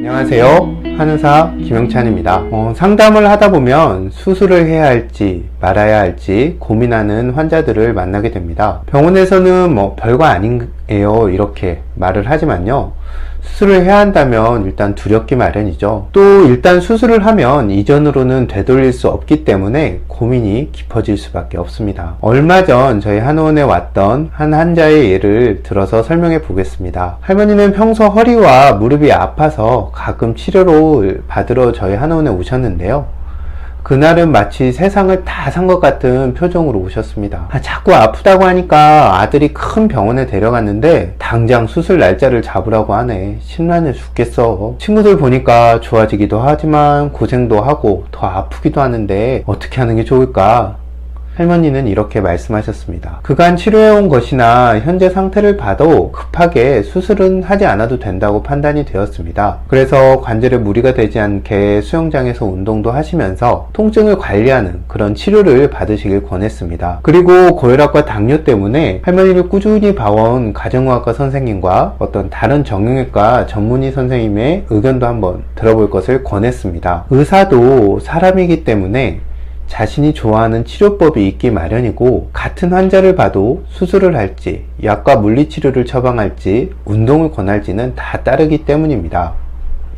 안녕하세요. 한의사 김영찬입니다. 상담을 하다 보면 수술을 해야 할지 말아야 할지 고민하는 환자들을 만나게 됩니다. 병원에서는 별거 아니에요 이렇게 말을 하지만요, 수술을 해야 한다면 일단 두렵기 마련이죠. 또 일단 수술을 하면 이전으로는 되돌릴 수 없기 때문에 고민이 깊어질 수밖에 없습니다. 얼마 전 저희 한의원에 왔던 한 환자의 예를 들어서 설명해 보겠습니다. 할머니는 평소 허리와 무릎이 아파서 가끔 치료를 받으러 저희 한의원에 오셨는데요, 그날은 마치 세상을 다 산 것 같은 표정으로 오셨습니다. 자꾸 아프다고 하니까 아들이 큰 병원에 데려갔는데 당장 수술 날짜를 잡으라고 하네. 심란해 죽겠어. 친구들 보니까 좋아지기도 하지만 고생도 하고 더 아프기도 하는데 어떻게 하는 게 좋을까? 할머니는 이렇게 말씀하셨습니다. 그간 치료해온 것이나 현재 상태를 봐도 급하게 수술은 하지 않아도 된다고 판단이 되었습니다. 그래서 관절에 무리가 되지 않게 수영장에서 운동도 하시면서 통증을 관리하는 그런 치료를 받으시길 권했습니다. 그리고 고혈압과 당뇨 때문에 할머니를 꾸준히 봐온 가정의학과 선생님과 어떤 다른 정형외과 전문의 선생님의 의견도 한번 들어볼 것을 권했습니다. 의사도 사람이기 때문에 자신이 좋아하는 치료법이 있기 마련이고, 같은 환자를 봐도 수술을 할지 약과 물리치료를 처방할지 운동을 권할지는 다 따르기 때문입니다.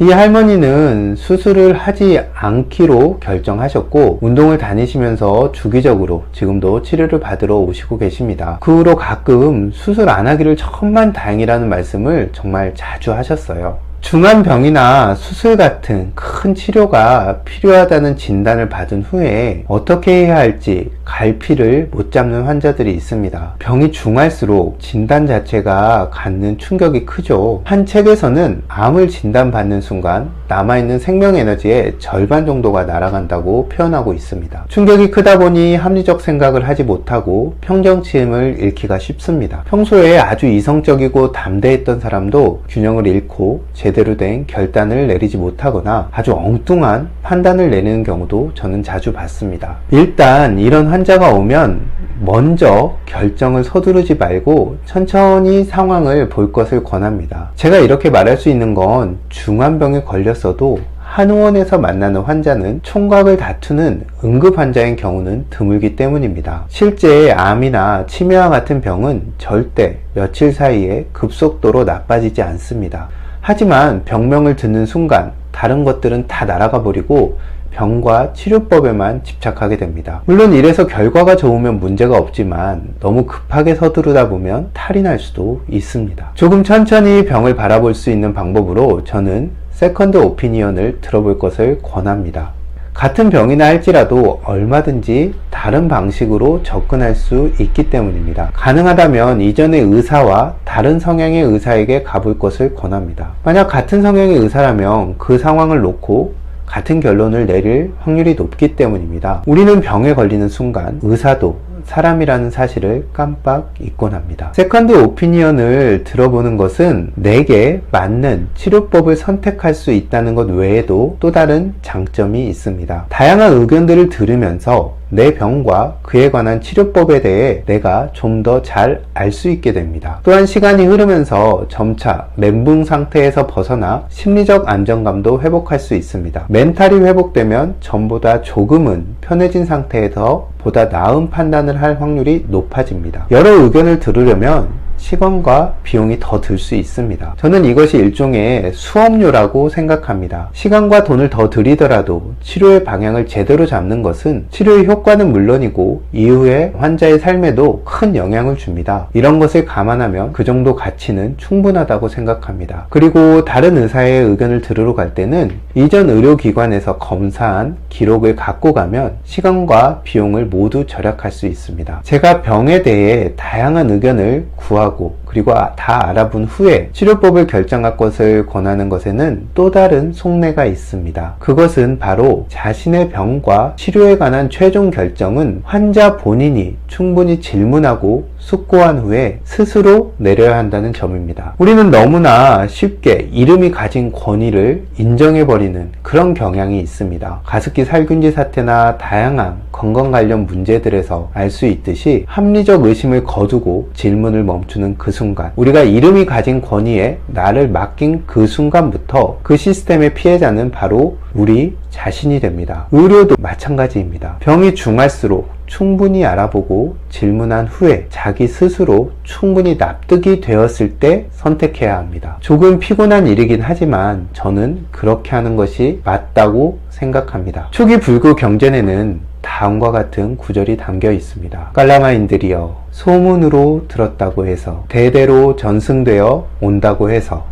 이 할머니는 수술을 하지 않기로 결정하셨고 운동을 다니시면서 주기적으로 지금도 치료를 받으러 오시고 계십니다. 그 후로 가끔 수술 안 하기를 천만다행이라는 말씀을 정말 자주 하셨어요. 중한 병이나 수술 같은 큰 치료가 필요하다는 진단을 받은 후에 어떻게 해야 할지 갈피를 못 잡는 환자들이 있습니다. 병이 중할수록 진단 자체가 갖는 충격이 크죠. 한 책에서는 암을 진단받는 순간 남아있는 생명에너지의 절반 정도가 날아간다고 표현하고 있습니다. 충격이 크다 보니 합리적 생각을 하지 못하고 평정심을 잃기가 쉽습니다. 평소에 아주 이성적이고 담대했던 사람도 균형을 잃고 제대로 된 결단을 내리지 못하거나 아주 엉뚱한 판단을 내리는 경우도 저는 자주 봤습니다. 일단 이런 환자가 오면 먼저 결정을 서두르지 말고 천천히 상황을 볼 것을 권합니다. 제가 이렇게 말할 수 있는 건 중환병에 걸렸어도 한의원에서 만나는 환자는 총각을 다투는 응급 환자인 경우는 드물기 때문입니다. 실제 암이나 치매와 같은 병은 절대 며칠 사이에 급속도로 나빠지지 않습니다. 하지만 병명을 듣는 순간 다른 것들은 다 날아가 버리고 병과 치료법에만 집착하게 됩니다. 물론 이래서 결과가 좋으면 문제가 없지만 너무 급하게 서두르다 보면 탈이 날 수도 있습니다. 조금 천천히 병을 바라볼 수 있는 방법으로 저는 세컨드 오피니언을 들어볼 것을 권합니다. 같은 병이나 할지라도 얼마든지 다른 방식으로 접근할 수 있기 때문입니다. 가능하다면 이전의 의사와 다른 성향의 의사에게 가볼 것을 권합니다. 만약 같은 성향의 의사라면 그 상황을 놓고 같은 결론을 내릴 확률이 높기 때문입니다. 우리는 병에 걸리는 순간 의사도 사람이라는 사실을 깜빡 잊곤 합니다. 세컨드 오피니언을 들어보는 것은 내게 맞는 치료법을 선택할 수 있다는 것 외에도 또 다른 장점이 있습니다. 다양한 의견들을 들으면서 내 병과 그에 관한 치료법에 대해 내가 좀 더 잘 알 수 있게 됩니다. 또한 시간이 흐르면서 점차 멘붕 상태에서 벗어나 심리적 안정감도 회복할 수 있습니다. 멘탈이 회복되면 전보다 조금은 편해진 상태에서 보다 나은 판단을 할 확률이 높아집니다. 여러 의견을 들으려면 시간과 비용이 더 들 수 있습니다. 저는 이것이 일종의 수업료라고 생각합니다. 시간과 돈을 더 들이더라도 치료의 방향을 제대로 잡는 것은 치료의 효과는 물론이고 이후에 환자의 삶에도 큰 영향을 줍니다. 이런 것을 감안하면 그 정도 가치는 충분하다고 생각합니다. 그리고 다른 의사의 의견을 들으러 갈 때는 이전 의료기관에서 검사한 기록을 갖고 가면 시간과 비용을 모두 절약할 수 있습니다. 제가 병에 대해 다양한 의견을 구하고 그리고 다 알아본 후에 치료법을 결정할 것을 권하는 것에는 또 다른 속내가 있습니다. 그것은 바로 자신의 병과 치료에 관한 최종 결정은 환자 본인이 충분히 질문하고 숙고한 후에 스스로 내려야 한다는 점입니다. 우리는 너무나 쉽게 이름이 가진 권위를 인정해버리는 그런 경향이 있습니다. 가습기 살균제 사태나 다양한 건강 관련 문제들에서 알 수 있듯이 합리적 의심을 거두고 질문을 멈추는 그 순간, 우리가 이름이 가진 권위에 나를 맡긴 그 순간부터 그 시스템의 피해자는 바로 우리 자신이 됩니다. 의료도 마찬가지입니다. 병이 중할수록 충분히 알아보고 질문한 후에 자기 스스로 충분히 납득이 되었을 때 선택해야 합니다. 조금 피곤한 일이긴 하지만 저는 그렇게 하는 것이 맞다고 생각합니다. 초기 불교 경전에는 다음과 같은 구절이 담겨 있습니다. 깔라마인들이여, 소문으로 들었다고 해서 대대로 전승되어 온다고 해서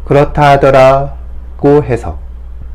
그렇다 하더라고 해서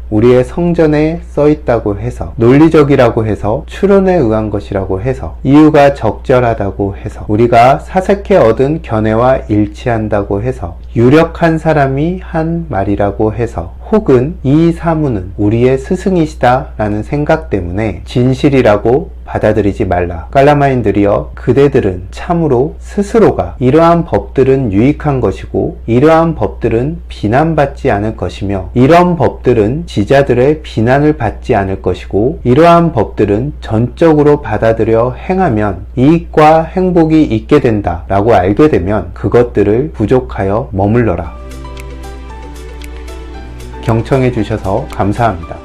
우리의 성전에 써 있다고 해서 논리적이라고 해서 추론에 의한 것이라고 해서 이유가 적절하다고 해서 우리가 사색해 얻은 견해와 일치한다고 해서 유력한 사람이 한 말이라고 해서 혹은 이 사무는 우리의 스승이시다 라는 생각 때문에 진실이라고 받아들이지 말라. 깔라마인들이여, 그대들은 참으로 스스로가 이러한 법들은 유익한 것이고 이러한 법들은 비난받지 않을 것이며 이러한 법들은 지자들의 비난을 받지 않을 것이고 이러한 법들은 전적으로 받아들여 행하면 이익과 행복이 있게 된다 라고 알게 되면 그것들을 부족하여 머물러라. 경청해 주셔서 감사합니다.